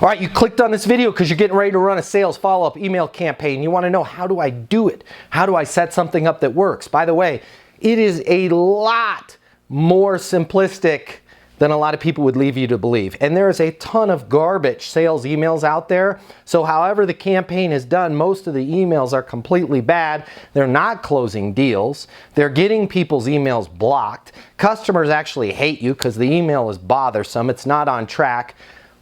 All right, you clicked on this video because you're getting ready to run a sales follow-up email campaign. You want to know, how do I do it? How do I set something up that works? By the way, it is a lot more simplistic than a lot of people would leave you to believe. And there is a ton of garbage sales emails out there. So however the campaign is done, most of the emails are completely bad. They're not closing deals. They're getting people's emails blocked. Customers actually hate you because the email is bothersome. It's not on track.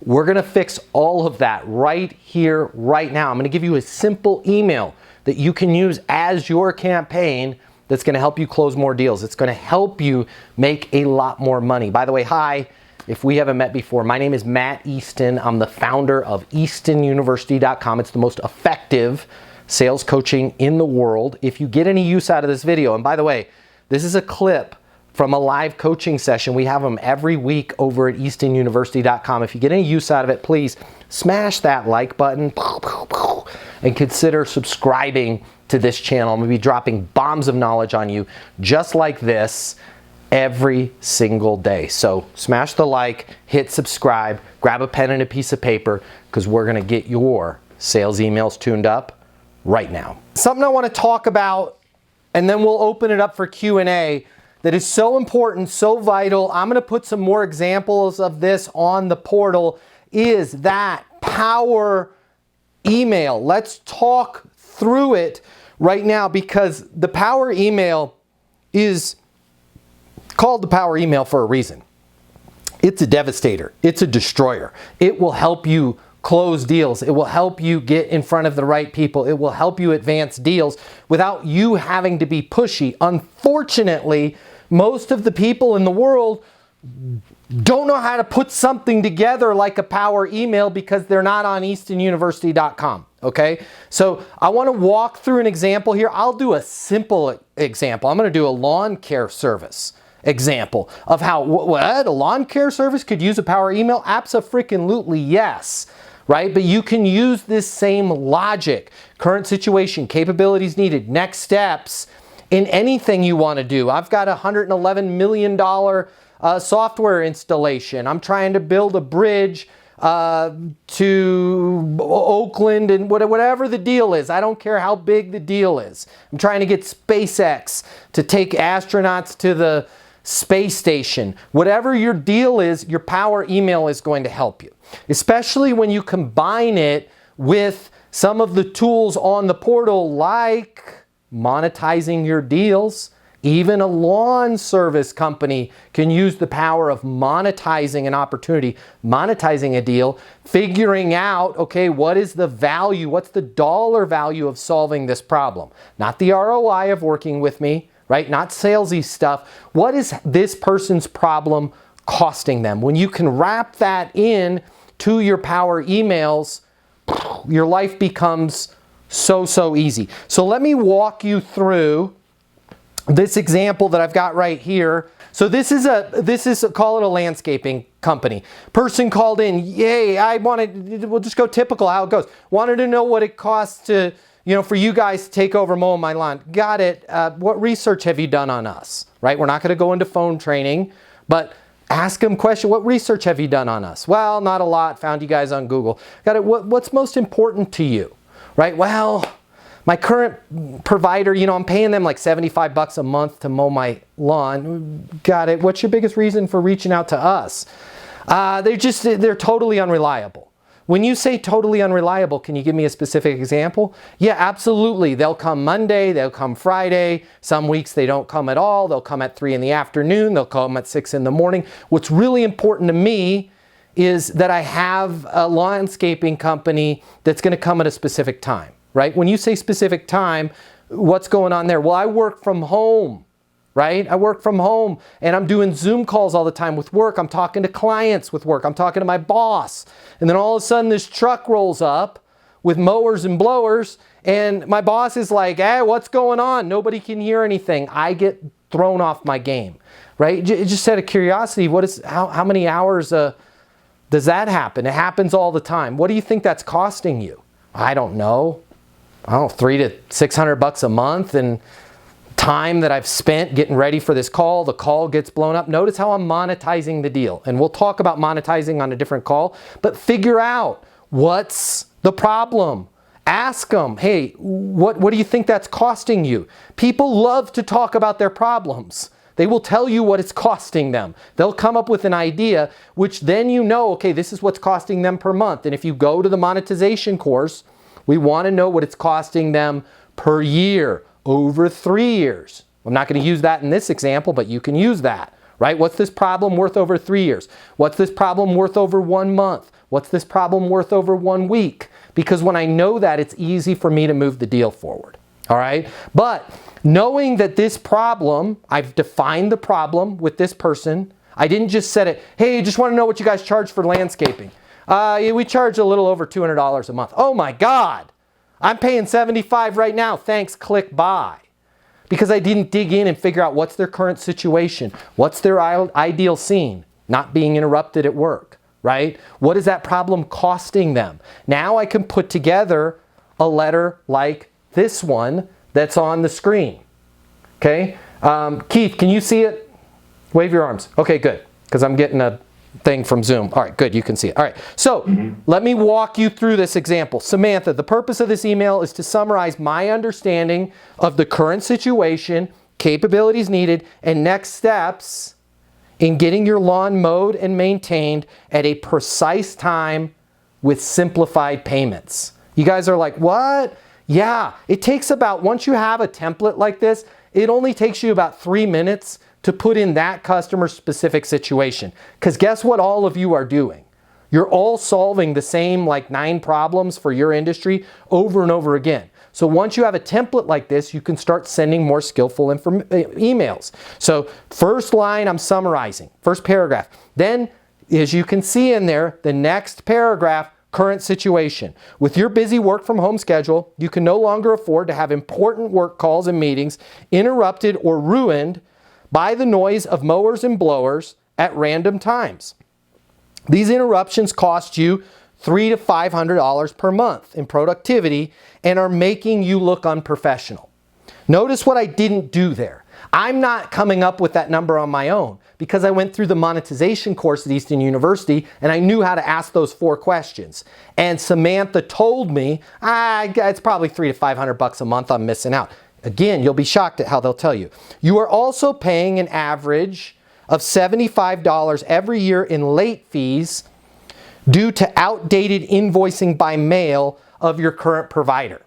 We're gonna fix all of that right here, right now. I'm gonna give you a simple email that you can use as your campaign that's gonna help you close more deals. It's gonna help you make a lot more money. By the way, hi, if we haven't met before, my name is Matt Easton. I'm the founder of EastonUniversity.com. It's the most effective sales coaching in the world. If you get any use out of this video, and by the way, this is a clip from a live coaching session. We have them every week over at EastonUniversity.com. If you get any use out of it, please smash that like button and consider subscribing to this channel. I'm gonna be dropping bombs of knowledge on you just like this every single day. So smash the like, hit subscribe, grab a pen and a piece of paper, because we're gonna get your sales emails tuned up right now. Something I wanna talk about, and then we'll open it up for Q&A, that is so important, so vital. I'm gonna put some more examples of this on the portal, is that power email. Let's talk through it right now, because the power email is called the power email for a reason. It's a devastator. It's a destroyer. It will help you close deals. It will help you get in front of the right people. It will help you advance deals without you having to be pushy. Unfortunately, most of the people in the world don't know how to put something together like a power email because they're not on EastonUniversity.com, okay? So I want to walk through an example here. I'll do a simple example. I'm going to do a lawn care service example of how, what, a lawn care service could use a power email? Abso-freaking-lutely, yes, right? But you can use this same logic, current situation, capabilities needed, next steps, in anything you want to do. I've got a $111 million software installation. I'm trying to build a bridge to Oakland, and whatever the deal is. I don't care how big the deal is. I'm trying to get SpaceX to take astronauts to the space station. Whatever your deal is, your power email is going to help you. Especially when you combine it with some of the tools on the portal, like monetizing your deals. Even a lawn service company can use the power of monetizing an opportunity, monetizing a deal, figuring out, okay, what is the value, what's the dollar value of solving this problem? Not the ROI of working with me, right? Not salesy stuff. What is this person's problem costing them? When you can wrap that in to your power emails, your life becomes so easy. So let me walk you through this example that I've got right here. So this is call it a landscaping company. Person called in, yay, we'll just go typical how it goes. Wanted to know what it costs to, for you guys to take over mowing my lawn. Got it. What research have you done on us? Right? We're not going to go into phone training, but ask them question. What research have you done on us? Well, not a lot. Found you guys on Google. Got it. What's most important to you? Right? Well, my current provider, I'm paying them like $75 a month to mow my lawn. Got it. What's your biggest reason for reaching out to us? They're totally unreliable. When you say totally unreliable, can you give me a specific example? Yeah, absolutely. They'll come Monday, they'll come Friday. Some weeks they don't come at all. They'll come at 3 in the afternoon. They'll come at 6 in the morning. What's really important to me is that I have a landscaping company that's going to come at a specific time, right? When you say specific time, what's going on there? Well, I work from home, right? I work from home and I'm doing Zoom calls all the time with work. I'm talking to clients with work. I'm talking to my boss. And then all of a sudden this truck rolls up with mowers and blowers and my boss is like, hey, what's going on? Nobody can hear anything. I get thrown off my game, right? Just out of curiosity, how many hours does that happen? It happens all the time. What do you think that's costing you? I don't know. $300 to $600 a month, and time that I've spent getting ready for this call. The call gets blown up. Notice how I'm monetizing the deal. And we'll talk about monetizing on a different call, but figure out what's the problem? Ask them, hey, what do you think that's costing you? People love to talk about their problems. They will tell you what it's costing them. They'll come up with an idea, which then you know, okay, this is what's costing them per month. And if you go to the monetization course, we want to know what it's costing them per year, over 3 years. I'm not going to use that in this example, but you can use that, right? What's this problem worth over 3 years? What's this problem worth over 1 month? What's this problem worth over 1 week? Because when I know that, it's easy for me to move the deal forward. All right? But knowing that this problem, I've defined the problem with this person. I didn't just set it, hey, just want to know what you guys charge for landscaping. Yeah, we charge a little over $200 a month. Oh my God, I'm paying $75 right now. Thanks, click buy. Because I didn't dig in and figure out what's their current situation. What's their ideal scene? Not being interrupted at work. Right? What is that problem costing them? Now I can put together a letter like this one that's on the screen. Okay? Keith, can you see it? Wave your arms. Okay, good. Because I'm getting a thing from Zoom. All right, good. You can see it. All right. So let me walk you through this example. Samantha, the purpose of this email is to summarize my understanding of the current situation, capabilities needed, and next steps in getting your lawn mowed and maintained at a precise time with simplified payments. You guys are like, what? Yeah, it takes about, once you have a template like this, it only takes you about 3 minutes to put in that customer specific situation. Because guess what all of you are doing? You're all solving the same like 9 problems for your industry over and over again. So once you have a template like this, you can start sending more skillful emails. So first line, I'm summarizing. First paragraph. Then, as you can see in there, the next paragraph, current situation. With your busy work from home schedule, you can no longer afford to have important work calls and meetings interrupted or ruined by the noise of mowers and blowers at random times. These interruptions cost you $300 to $500 per month in productivity and are making you look unprofessional. Notice what I didn't do there. I'm not coming up with that number on my own because I went through the monetization course at Easton University and I knew how to ask those 4 questions. And Samantha told me, it's probably $300 to $500 a month I'm missing out. Again, you'll be shocked at how they'll tell you. You are also paying an average of $75 every year in late fees due to outdated invoicing by mail of your current provider.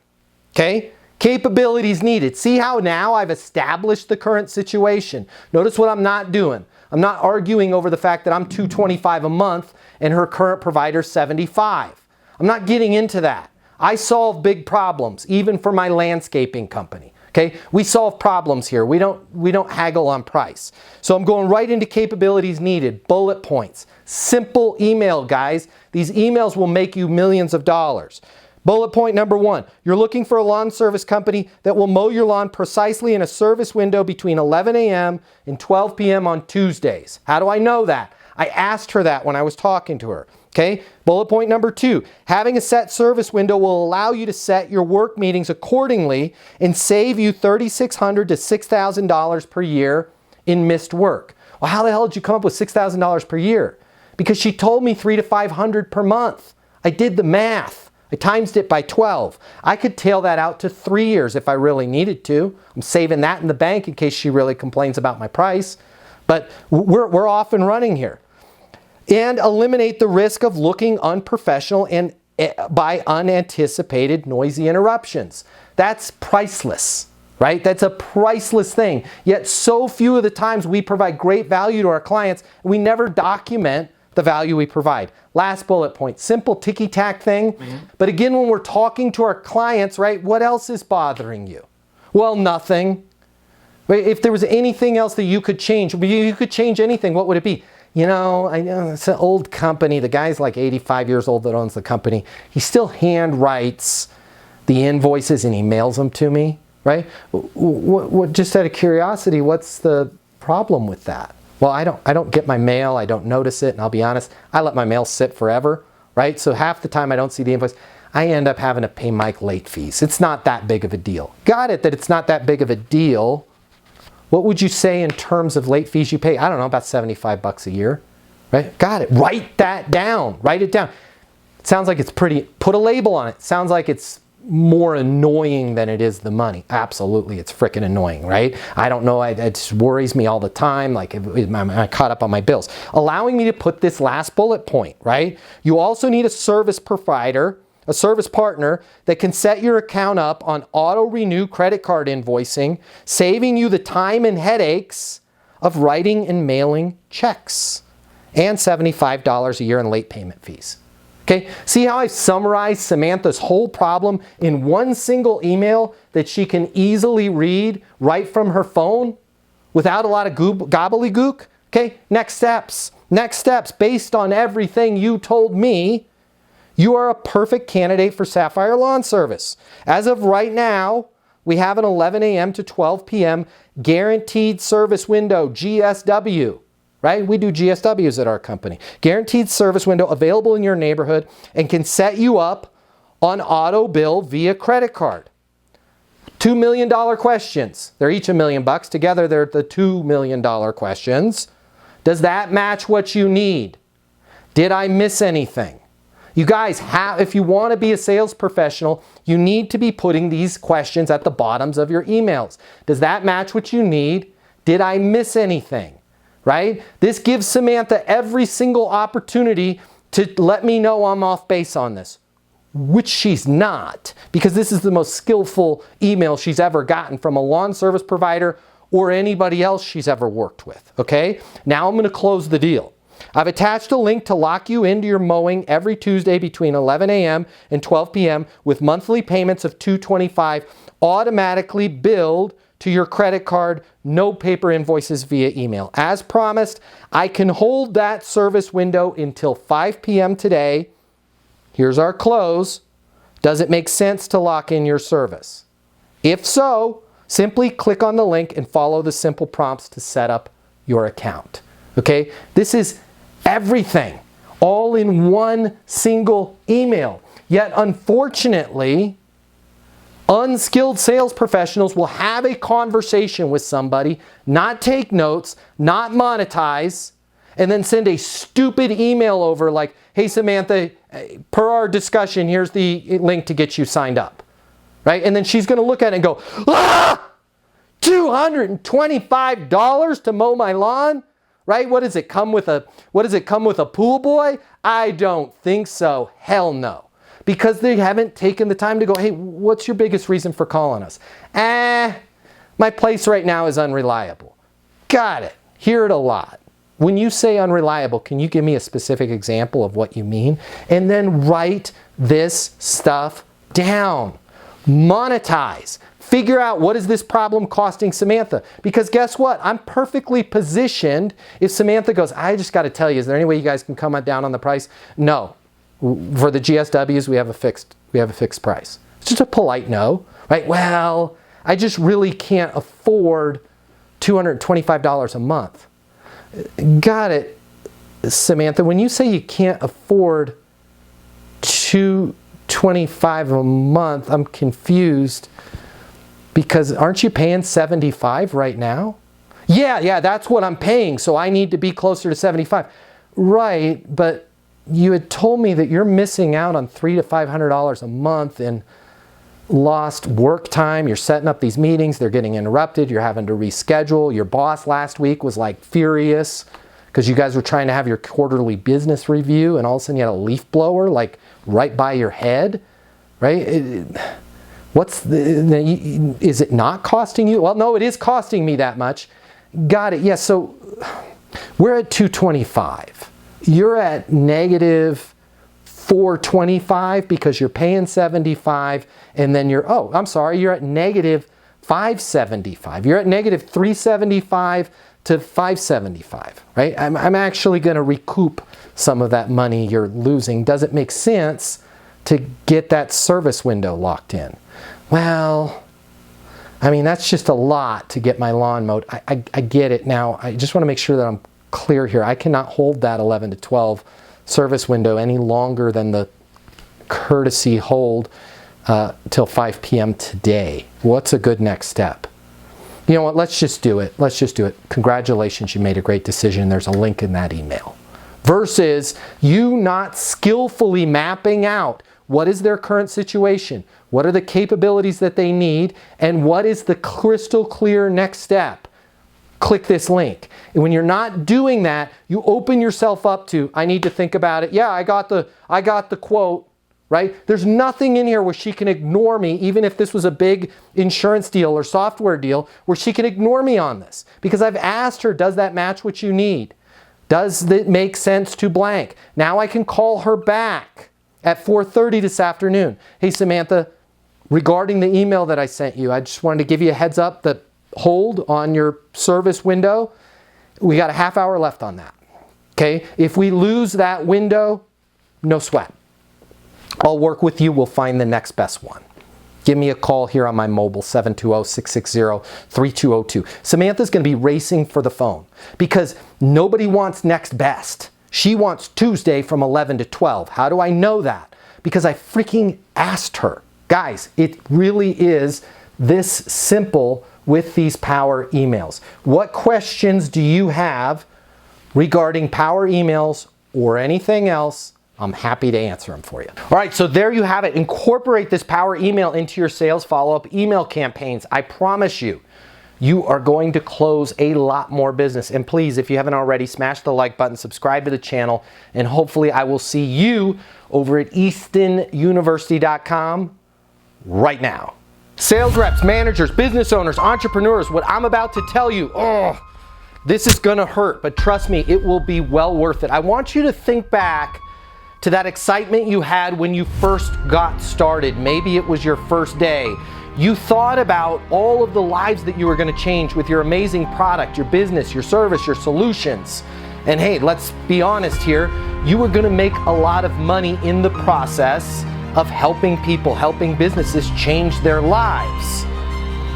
Okay? Capabilities needed. See how now I've established the current situation. Notice what I'm not doing. I'm not arguing over the fact that I'm $225 a month and her current provider $75. I'm not getting into that. I solve big problems, even for my landscaping company. Okay? We solve problems here. We don't haggle on price. So I'm going right into capabilities needed, bullet points. Simple email, guys. These emails will make you millions of dollars. Bullet point number 1, you're looking for a lawn service company that will mow your lawn precisely in a service window between 11 a.m. and 12 p.m. on Tuesdays. How do I know that? I asked her that when I was talking to her. Okay? Bullet point number 2, having a set service window will allow you to set your work meetings accordingly and save you $3,600 to $6,000 per year in missed work. Well, how the hell did you come up with $6,000 per year? Because she told me $300 to $500 per month. I did the math. I times it by 12. I could tail that out to 3 years if I really needed to. I'm saving that in the bank in case she really complains about my price. But we're off and running here. And eliminate the risk of looking unprofessional and by unanticipated noisy interruptions. That's priceless, right? That's a priceless thing. Yet so few of the times we provide great value to our clients, and we never document the value we provide. Last bullet point, simple ticky-tack thing. But again, when we're talking to our clients, right, what else is bothering you? Well, nothing. If there was anything else that you could change, you could change anything, what would it be? You know, I know it's an old company. The guy's like 85 years old that owns the company. He still hand writes the invoices and he mails them to me, right? Just out of curiosity, what's the problem with that? Well, I don't get my mail. I don't notice it. And I'll be honest, I let my mail sit forever, right? So half the time I don't see the invoice. I end up having to pay Mike late fees. It's not that big of a deal. Got it that it's not that big of a deal. What would you say in terms of late fees you pay? I don't know, about $75 a year, right? Got it. Write that down. Write it down. Sounds like it's pretty, put a label on it. Sounds like it's more annoying than it is the money. Absolutely, it's freaking annoying, right? I don't know, it just worries me all the time, like I'm caught up on my bills. Allowing me to put this last bullet point, right? You also need a service provider, a service partner that can set your account up on auto-renew credit card invoicing, saving you the time and headaches of writing and mailing checks, and $75 a year in late payment fees. Okay, see how I summarized Samantha's whole problem in one single email that she can easily read right from her phone without a lot of gobbledygook? Okay, next steps. Next steps, based on everything you told me, you are a perfect candidate for Sapphire Lawn Service. As of right now, we have an 11 a.m. to 12 p.m. guaranteed service window, GSW. Right? We do GSWs at our company. Guaranteed service window available in your neighborhood and can set you up on auto bill via credit card. $2 million questions. They're each $1 million. Together they're the $2 million questions. Does that match what you need? Did I miss anything? You guys have, if you want to be a sales professional, you need to be putting these questions at the bottoms of your emails. Does that match what you need? Did I miss anything? Right? This gives Samantha every single opportunity to let me know I'm off base on this, which she's not, because this is the most skillful email she's ever gotten from a lawn service provider or anybody else she's ever worked with. Okay? Now I'm going to close the deal. I've attached a link to lock you into your mowing every Tuesday between 11 a.m. and 12 p.m. with monthly payments of $225 automatically billed to your credit card, no paper invoices via email. As promised, I can hold that service window until 5 p.m. today. Here's our close. Does it make sense to lock in your service? If so, simply click on the link and follow the simple prompts to set up your account. Okay? This is everything, all in one single email. Yet, unfortunately, unskilled sales professionals will have a conversation with somebody, not take notes, not monetize, and then send a stupid email over like, hey Samantha, per our discussion, here's the link to get you signed up. Right? And then she's going to look at it and go, $225 to mow my lawn? Right? What does it come with a pool boy? I don't think so. Hell no. Because they haven't taken the time to go, hey, what's your biggest reason for calling us? My place right now is unreliable. Got it. Hear it a lot. When you say unreliable, can you give me a specific example of what you mean? And then write this stuff down. Monetize. Figure out, what is this problem costing Samantha? Because guess what? I'm perfectly positioned if Samantha goes, I just got to tell you, is there any way you guys can come down on the price? No. For the GSWs, we have a fixed price. It's just a polite no, right? Well, I just really can't afford $225 a month. Got it, Samantha. When you say you can't afford $225 a month, I'm confused, because aren't you paying $75 right now? Yeah, that's what I'm paying, so I need to be closer to $75. Right, but you had told me that you're missing out on $300 to $500 a month in lost work time. You're setting up these meetings, they're getting interrupted, you're having to reschedule. Your boss last week was like furious because you guys were trying to have your quarterly business review and all of a sudden you had a leaf blower like right by your head, right? Is it not costing you? Well, no, it is costing me that much. Got it. Yes, so we're at $225. You're at negative $425 because you're paying $75, and then you're at negative $575. You're at negative $375 to $575, right? I'm actually going to recoup some of that money you're losing. Does it make sense to get that service window locked in? Well, I mean, that's just a lot to get my lawn mowed. I get it. Now, I just want to make sure that I'm clear here. I cannot hold that 11 to 12 service window any longer than the courtesy hold till 5 p.m. today. What's a good next step? You know what? Let's just do it. Let's just do it. Congratulations, you made a great decision. There's a link in that email. versus you not skillfully mapping out what is their current situation, what are the capabilities that they need, and what is the crystal clear next step. Click this link. And when you're not doing that, you open yourself up to, I need to think about it. Yeah, I got the quote, right? There's nothing in here where she can ignore me, even if this was a big insurance deal or software deal, where she can ignore me on this. Because I've asked her, does that match what you need? Does it make sense to blank? Now I can call her back at 4:30 this afternoon. Hey, Samantha, regarding the email that I sent you, I just wanted to give you a heads up that hold on your service window. We got a half hour left on that. Okay? If we lose that window, no sweat. I'll work with you. We'll find the next best one. Give me a call here on my mobile, 720-660-3202. Samantha's going to be racing for the phone because nobody wants next best. She wants Tuesday from 11 to 12. How do I know that? Because I freaking asked her. Guys, it really is this simple with these power emails. What questions do you have regarding power emails or anything else? I'm happy to answer them for you. All right, so there you have it. Incorporate this power email into your sales follow-up email campaigns. I promise you, you are going to close a lot more business. And please, if you haven't already, smash the like button, subscribe to the channel, and hopefully I will see you over at eastonuniversity.com right now. Sales reps, managers, business owners, entrepreneurs, what I'm about to tell you, this is gonna hurt, but trust me, it will be well worth it. I want you to think back to that excitement you had when you first got started. Maybe it was your first day. You thought about all of the lives that you were going to change with your amazing product, your business, your service, your solutions. And hey, let's be honest here, you were going to make a lot of money in the process of helping people, helping businesses change their lives.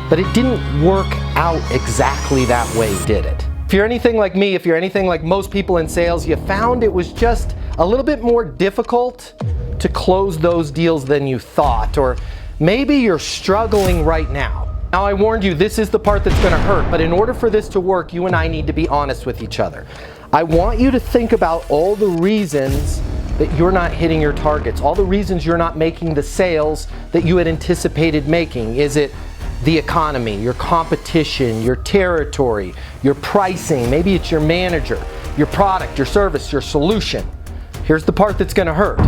But it didn't work out exactly that way, did it? If you're anything like me, if you're anything like most people in sales, you found it was just a little bit more difficult to close those deals than you thought, or maybe you're struggling right now. Now, I warned you, this is the part that's going to hurt, but in order for this to work, you and I need to be honest with each other. I want you to think about all the reasons that you're not hitting your targets, all the reasons you're not making the sales that you had anticipated making. Is it the economy, your competition, your territory, your pricing? Maybe it's your manager, your product, your service, your solution. Here's the part that's going to hurt.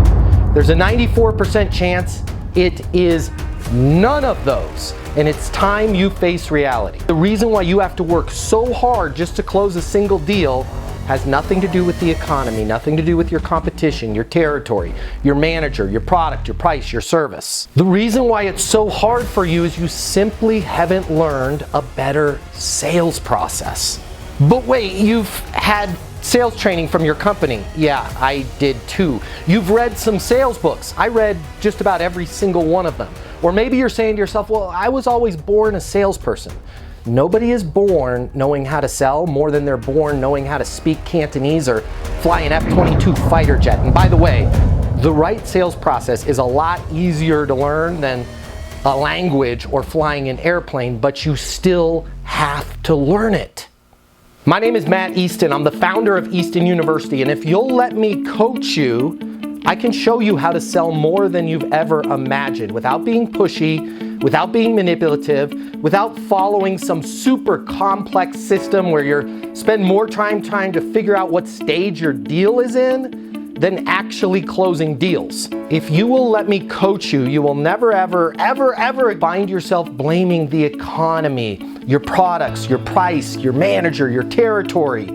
There's a 94% chance it is none of those, and it's time you face reality. The reason why you have to work so hard just to close a single deal has nothing to do with the economy, nothing to do with your competition, your territory, your manager, your product, your price, your service. The reason why it's so hard for you is you simply haven't learned a better sales process. But wait, you've had sales training from your company. Yeah, I did too. You've read some sales books. I read just about every single one of them. Or maybe you're saying to yourself, well, I was always born a salesperson. Nobody is born knowing how to sell more than they're born knowing how to speak Cantonese or fly an F-22 fighter jet. And by the way, the right sales process is a lot easier to learn than a language or flying an airplane, but you still have to learn it. My name is Matt Easton. I'm the founder of Easton University, and if you'll let me coach you, I can show you how to sell more than you've ever imagined without being pushy, without being manipulative, without following some super complex system where you spend more time trying to figure out what stage your deal is in than actually closing deals. If you will let me coach you, you will never, ever, ever, ever find yourself blaming the economy, your products, your price, your manager, your territory,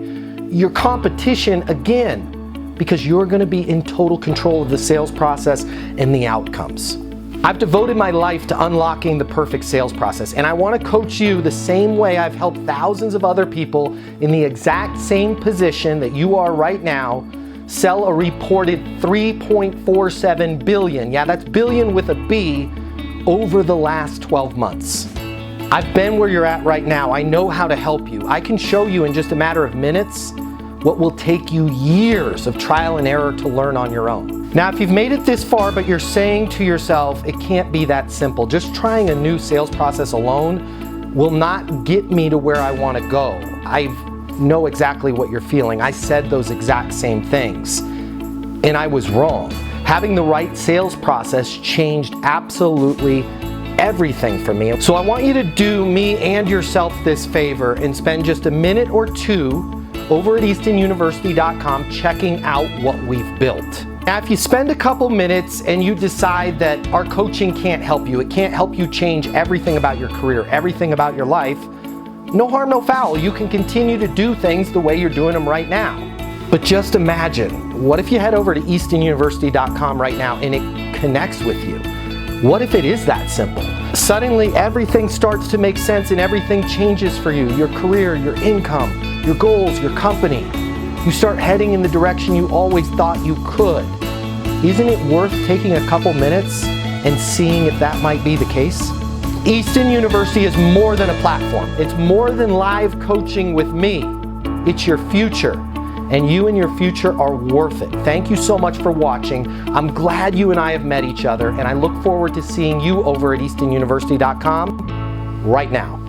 your competition again, because you're going to be in total control of the sales process and the outcomes. I've devoted my life to unlocking the perfect sales process, and I want to coach you the same way I've helped thousands of other people in the exact same position that you are right now sell a reported $3.47 billion, yeah, that's billion with a B, over the last 12 months. I've been where you're at right now. I know how to help you. I can show you in just a matter of minutes what will take you years of trial and error to learn on your own. Now, if you've made it this far, but you're saying to yourself, it can't be that simple, just trying a new sales process alone will not get me to where I want to go. I've know exactly what you're feeling. I said those exact same things, and I was wrong. Having the right sales process changed absolutely everything for me. So I want you to do me and yourself this favor and spend just a minute or two over at eastonuniversity.com checking out what we've built. Now, if you spend a couple minutes and you decide that our coaching can't help you, it can't help you change everything about your career, everything about your life, no harm, no foul. You can continue to do things the way you're doing them right now. But just imagine, what if you head over to eastonuniversity.com right now and it connects with you? What if it is that simple? Suddenly everything starts to make sense and everything changes for you. Your career, your income, your goals, your company. You start heading in the direction you always thought you could. Isn't it worth taking a couple minutes and seeing if that might be the case? Easton University is more than a platform. It's more than live coaching with me. It's your future, and you and your future are worth it. Thank you so much for watching. I'm glad you and I have met each other, and I look forward to seeing you over at eastonuniversity.com right now.